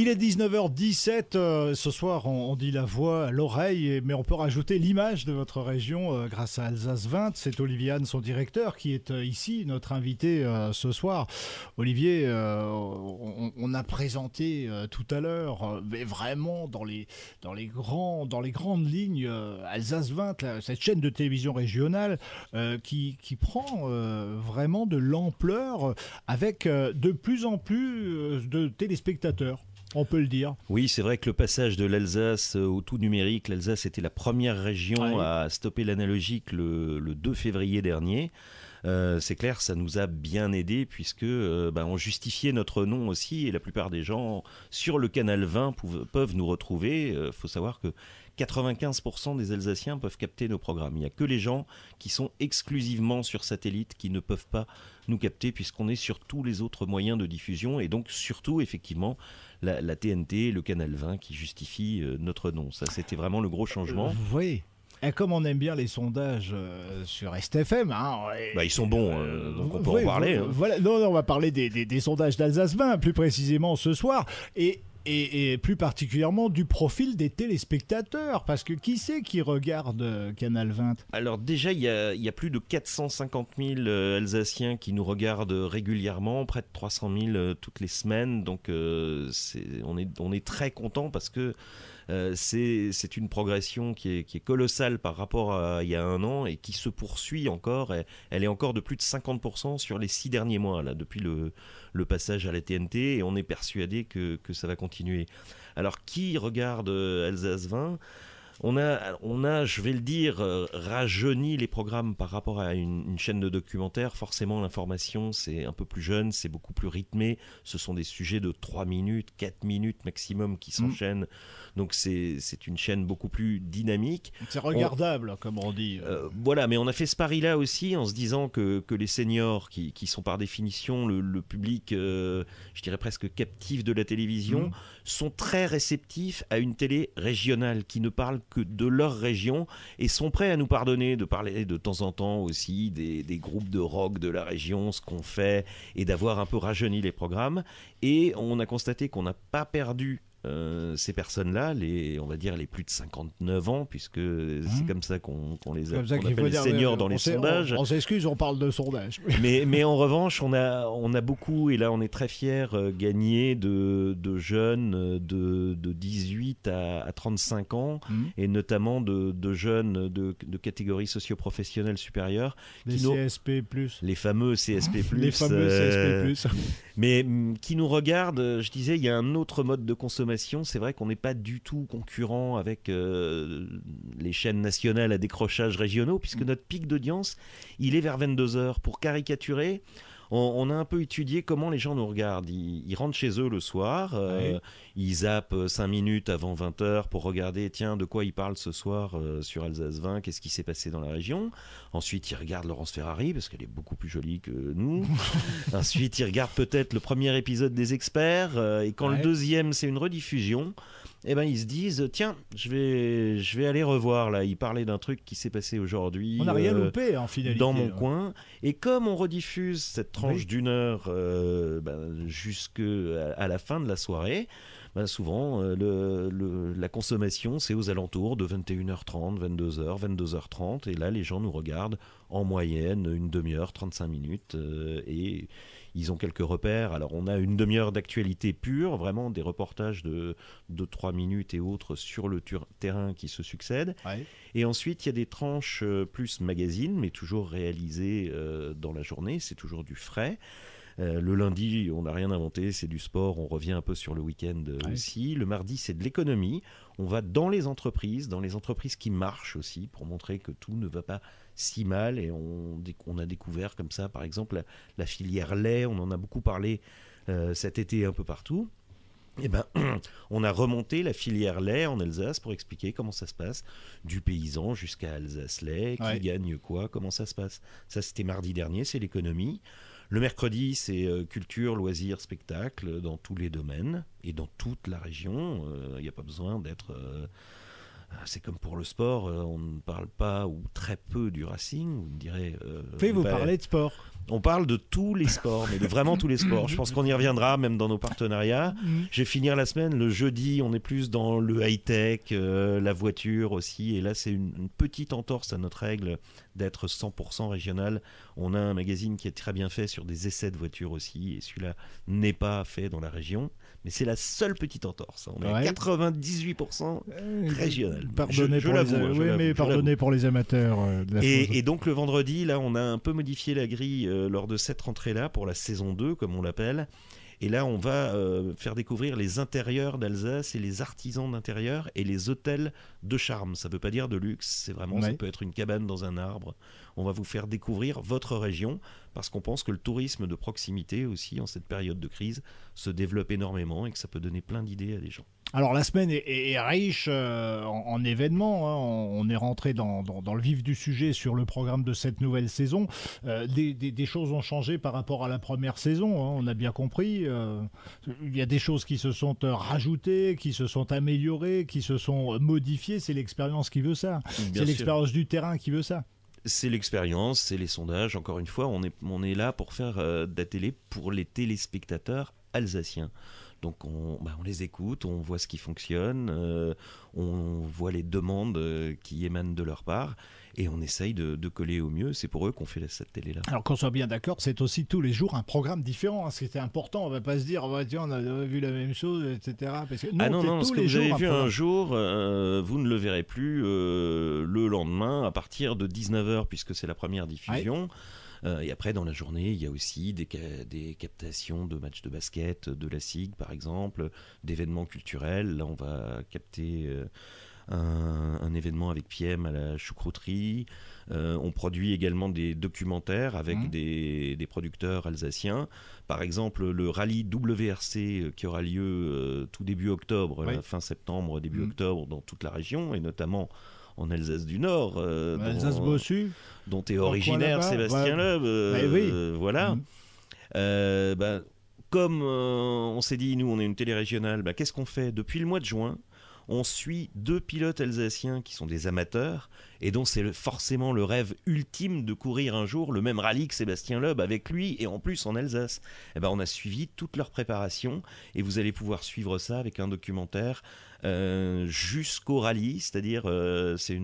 Il est 19h17, ce soir on dit la voix à l'oreille, mais on peut rajouter l'image de votre région grâce à Alsace 20. C'est Olivier Anne, son directeur, qui est ici, notre invité ce soir. Olivier, on a présenté tout à l'heure, mais vraiment dans les grandes lignes, Alsace 20, cette chaîne de télévision régionale qui prend vraiment de l'ampleur avec de plus en plus de téléspectateurs. On peut le dire. Oui, c'est vrai que le passage de l'Alsace au tout numérique, l'Alsace était la première région à stopper l'analogique le 2 février dernier. C'est clair, ça nous a bien aidé puisque on justifiait notre nom aussi et la plupart des gens sur le canal 20 peuvent nous retrouver. Il faut savoir que 95% des Alsaciens peuvent capter nos programmes. Il n'y a que les gens qui sont exclusivement sur satellite qui ne peuvent pas nous capter puisqu'on est sur tous les autres moyens de diffusion et donc surtout effectivement la TNT, le canal 20 qui justifie notre nom. Ça, c'était vraiment le gros changement. Oui. Et comme on aime bien les sondages sur STFM, hein, ils sont bons, donc on peut en parler. Voilà, non, on va parler des sondages d'Alsace 20 plus précisément ce soir. Et plus particulièrement du profil des téléspectateurs, parce que qui c'est qui regarde Canal 20 ? Alors déjà, il y a plus de 450 000 Alsaciens qui nous regardent régulièrement, près de 300 000 toutes les semaines, donc on est très content parce que c'est une progression qui est colossale par rapport à il y a un an et qui se poursuit encore. Elle est encore de plus de 50% sur les 6 derniers mois, là, depuis le passage à la TNT, et on est persuadé que ça va continuer. Alors, qui regarde Alsace 20 ? On a, je vais le dire, rajeuni les programmes par rapport à une chaîne de documentaire. Forcément, l'information, c'est un peu plus jeune, c'est beaucoup plus rythmé. Ce sont des sujets de 3 minutes, 4 minutes maximum qui s'enchaînent. Donc, c'est une chaîne beaucoup plus dynamique. C'est regardable, comme on dit. Voilà, mais on a fait ce pari-là aussi en se disant que les seniors, qui sont par définition le public, je dirais presque captif de la télévision, sont très réceptifs à une télé régionale qui ne parle que de leur région et sont prêts à nous pardonner de parler de temps en temps aussi des groupes de rock de la région, ce qu'on fait, et d'avoir un peu rajeuni les programmes. Et on a constaté qu'on n'a pas perdu ces personnes-là, on va dire les plus de 59 ans, puisque c'est comme ça qu'on les appelle les seniors dans les sondages. On s'excuse, on parle de sondage. mais en revanche, on a beaucoup, et là on est très fiers, gagné de jeunes de 18 à 35 ans, et notamment de jeunes de catégorie socio-professionnelle supérieure. Les CSP+. Les fameux CSP+. Les fameux CSP+. Mais qui nous regardent, je disais, il y a un autre mode de consommation. C'est vrai qu'on n'est pas du tout concurrent avec les chaînes nationales à décrochage régionaux, puisque notre pic d'audience, il est vers 22h. Pour caricaturer, on a un peu étudié comment les gens nous regardent. Ils rentrent chez eux le soir, ils zappent 5 minutes avant 20h pour regarder, tiens, de quoi ils parlent ce soir sur Alsace 20, qu'est-ce qui s'est passé dans la région. Ensuite, ils regardent Laurence Ferrari, parce qu'elle est beaucoup plus jolie que nous. Ensuite, ils regardent peut-être le premier épisode des Experts, et quand le deuxième, c'est une rediffusion, ils se disent, tiens, je vais aller revoir, là. Il parlait d'un truc qui s'est passé aujourd'hui. On n'a rien loupé, en finalité. Dans mon coin. Et comme on rediffuse cette tranche d'une heure jusqu'à la fin de la soirée, souvent, la consommation, c'est aux alentours de 21h30, 22h, 22h30. Et là, les gens nous regardent en moyenne une demi-heure, 35 minutes. Et ils ont quelques repères. Alors, on a une demi-heure d'actualité pure, vraiment des reportages de 3 minutes et autres sur le terrain qui se succèdent. Et ensuite, il y a des tranches plus magazines, mais toujours réalisées dans la journée. C'est toujours du frais. Le lundi, on n'a rien inventé, c'est du sport, on revient un peu sur le week-end aussi. Le mardi, c'est de l'économie. On va dans les entreprises qui marchent aussi, pour montrer que tout ne va pas si mal. Et on a découvert comme ça, par exemple, la filière lait, on en a beaucoup parlé cet été un peu partout. On a remonté la filière lait en Alsace pour expliquer comment ça se passe, du paysan jusqu'à Alsace lait, qui gagne quoi, comment ça se passe. Ça, c'était mardi dernier, c'est l'économie. Le mercredi, c'est culture, loisirs, spectacle, dans tous les domaines et dans toute la région. Il n'y a pas besoin d'être... c'est comme pour le sport, on ne parle pas ou très peu du Racing, vous me direz... Vous parlez de sport. On parle de tous les sports, mais de vraiment tous les sports. Je pense qu'on y reviendra, même dans nos partenariats. Je vais finir la semaine, le jeudi, on est plus dans le high-tech, la voiture aussi. Et là, c'est une petite entorse à notre règle d'être 100% régional. On a un magazine qui est très bien fait sur des essais de voitures aussi. Et celui-là n'est pas fait dans la région. Mais c'est la seule petite entorse. On est à 98% régional. Pardonnez pour les amateurs de la chose. Et donc le vendredi, là, on a un peu modifié la grille lors de cette rentrée-là pour la saison 2, comme on l'appelle. Et là, on va faire découvrir les intérieurs d'Alsace et les artisans d'intérieur et les hôtels de charme. Ça ne veut pas dire de luxe, c'est vraiment, ça peut être une cabane dans un arbre. On va vous faire découvrir votre région parce qu'on pense que le tourisme de proximité aussi, en cette période de crise, se développe énormément et que ça peut donner plein d'idées à des gens. Alors la semaine est riche en événements, hein. On est rentré dans le vif du sujet sur le programme de cette nouvelle saison. Des choses ont changé par rapport à la première saison, hein, on a bien compris. Il y a des choses qui se sont rajoutées, qui se sont améliorées, qui se sont modifiées. C'est l'expérience qui veut ça. C'est l'expérience du terrain qui veut ça. C'est l'expérience, c'est les sondages. Encore une fois, on est là pour faire de la télé pour les téléspectateurs alsaciens. Donc on les écoute, on voit ce qui fonctionne, on voit les demandes qui émanent de leur part et on essaye de coller au mieux. C'est pour eux qu'on fait cette télé-là. Alors qu'on soit bien d'accord, c'est aussi tous les jours un programme différent. Hein. C'était important, on ne va pas se dire tiens, on a vu la même chose, etc. Parce que, non, ce que vous avez vu un jour, vous ne le verrez plus le lendemain à partir de 19h puisque c'est la première diffusion. Ouais. Et après, dans la journée, il y a aussi des captations de matchs de basket, de la SIG par exemple, d'événements culturels. Là, on va capter un événement avec Piem à la choucrouterie. On produit également des documentaires avec des producteurs alsaciens. Par exemple, le rallye WRC qui aura lieu tout début octobre, fin septembre, début octobre, dans toute la région, et notamment en Alsace du Nord, dont est originaire Sébastien Loeb. Voilà. Comme on s'est dit, nous, on est une télé régionale, qu'est-ce qu'on fait ? Depuis le mois de juin, on suit 2 pilotes alsaciens qui sont des amateurs et dont c'est forcément le rêve ultime de courir un jour le même rallye que Sébastien Loeb avec lui et en plus en Alsace. On a suivi toute leur préparation et vous allez pouvoir suivre ça avec un documentaire jusqu'au rallye, c'est-à-dire c'est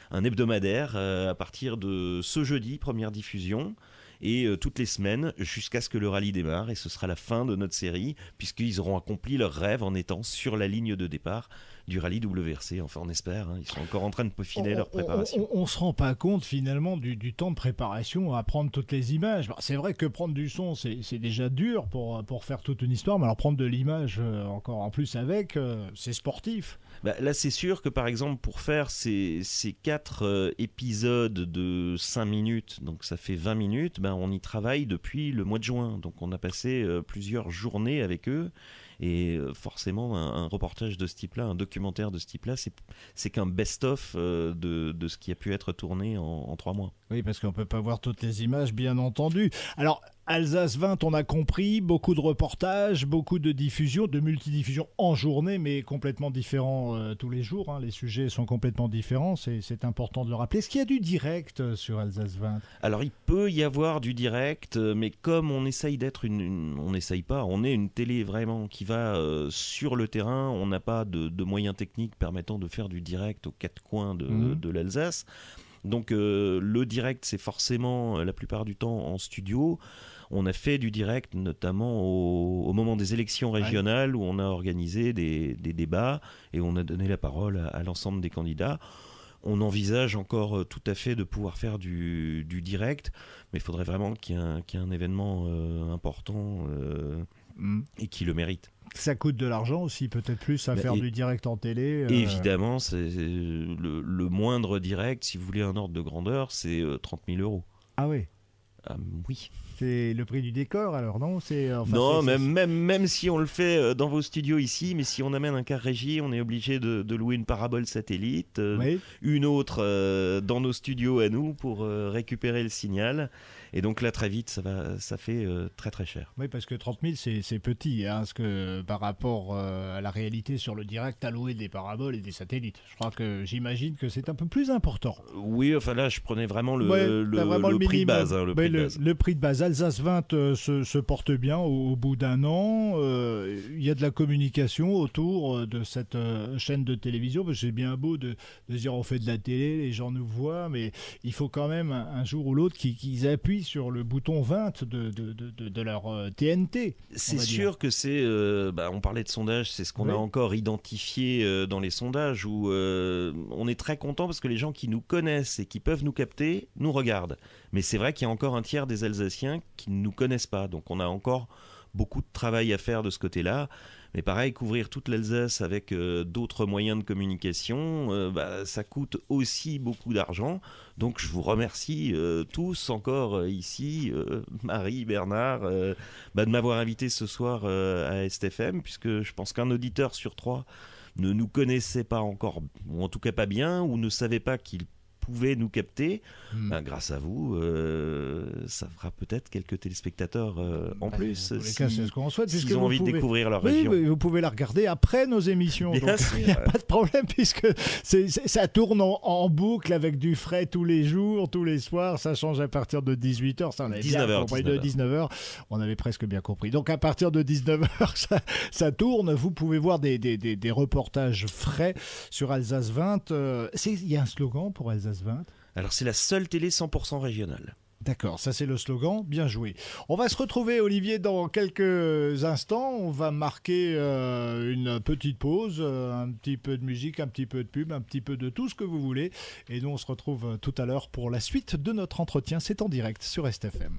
un hebdomadaire à partir de ce jeudi, première diffusion. Et toutes les semaines jusqu'à ce que le rallye démarre et ce sera la fin de notre série puisqu'ils auront accompli leur rêve en étant sur la ligne de départ du rallye WRC, enfin on espère, hein. Ils sont encore en train de peaufiner leur préparation. On se rend pas compte finalement du temps de préparation à prendre toutes les images. C'est vrai que prendre du son c'est déjà dur pour faire toute une histoire, mais alors prendre de l'image encore en plus avec, c'est sportif. Là c'est sûr que par exemple pour faire ces 4 épisodes de 5 minutes, donc ça fait 20 minutes, on y travaille depuis le mois de juin, donc on a passé plusieurs journées avec eux. Et forcément, un reportage de ce type-là, un documentaire de ce type-là, c'est qu'un best-of de ce qui a pu être tourné en 3 mois. Oui, parce qu'on ne peut pas voir toutes les images, bien entendu. Alors, Alsace 20, on a compris, beaucoup de reportages, beaucoup de diffusions, de multidiffusions en journée, mais complètement différents tous les jours. Hein. Les sujets sont complètement différents, c'est important de le rappeler. Est-ce qu'il y a du direct sur Alsace 20 ? Alors, il peut y avoir du direct, mais comme on essaye d'être on n'essaye pas, on est une télé vraiment qui va sur le terrain, on n'a pas de moyens techniques permettant de faire du direct aux 4 coins de l'Alsace. Donc le direct, c'est forcément la plupart du temps en studio. On a fait du direct notamment au moment des élections régionales où on a organisé des débats et on a donné la parole à l'ensemble des candidats. On envisage encore tout à fait de pouvoir faire du direct, mais il faudrait vraiment qu'il y ait un événement important et qui le mérite. Ça coûte de l'argent aussi, peut-être plus à faire du direct en télé. Évidemment, c'est le moindre direct, si vous voulez un ordre de grandeur, c'est 30 000 €. Ah oui. Oui. C'est le prix du décor alors, non ? Non, même si on le fait dans vos studios ici, mais si on amène un car régie, on est obligé de louer une parabole satellite, une autre dans nos studios à nous pour récupérer le signal. Et donc là, très vite, ça fait très très cher. Oui, parce que 30 000, c'est petit, hein, parce que par rapport à la réalité sur le direct, à louer des paraboles et des satellites. J'imagine que c'est un peu plus important. Oui, enfin là, je prenais vraiment le prix de base. Le prix base. Le prix de base. Alsace 20 se porte bien au bout d'un an. Il y a de la communication autour de cette chaîne de télévision. Parce que c'est bien beau de dire on fait de la télé, les gens nous voient, mais il faut quand même un jour ou l'autre qu'ils appuient sur le bouton 20 de leur TNT. C'est sûr que c'est, on parlait de sondage, c'est ce qu'on a encore identifié dans les sondages où on est très content parce que les gens qui nous connaissent et qui peuvent nous capter nous regardent. Mais c'est vrai qu'il y a encore un tiers des Alsaciens qui ne nous connaissent pas, donc on a encore beaucoup de travail à faire de ce côté-là. Mais pareil, couvrir toute l'Alsace avec d'autres moyens de communication, ça coûte aussi beaucoup d'argent. Donc je vous remercie tous encore ici, Marie, Bernard, de m'avoir invité ce soir à STFM, puisque je pense qu'un auditeur sur 3 ne nous connaissait pas encore, ou en tout cas pas bien, ou ne savait pas qu'il pouvez nous capter, grâce à vous, ça fera peut-être quelques téléspectateurs en plus. Dans tous les cas, c'est ce qu'on souhaite. S'ils ont envie de découvrir leur région. Oui, vous pouvez la regarder après nos émissions. Bien donc sûr. il n'y a pas de problème puisque ça tourne en boucle avec du frais tous les jours, tous les soirs. Ça change à partir de 18h. Ça, on avait 19h, bien compris. De 19h, on avait presque bien compris. Donc à partir de 19h, ça tourne. Vous pouvez voir des reportages frais sur Alsace 20. Il y a un slogan pour Alsace 20. Alors c'est la seule télé 100% régionale. D'accord, ça c'est le slogan, bien joué. On va se retrouver, Olivier, dans quelques instants. On va marquer une petite pause, un petit peu de musique, un petit peu de pub, un petit peu de tout ce que vous voulez. Et nous on se retrouve tout à l'heure pour la suite de notre entretien. C'est en direct sur STFM.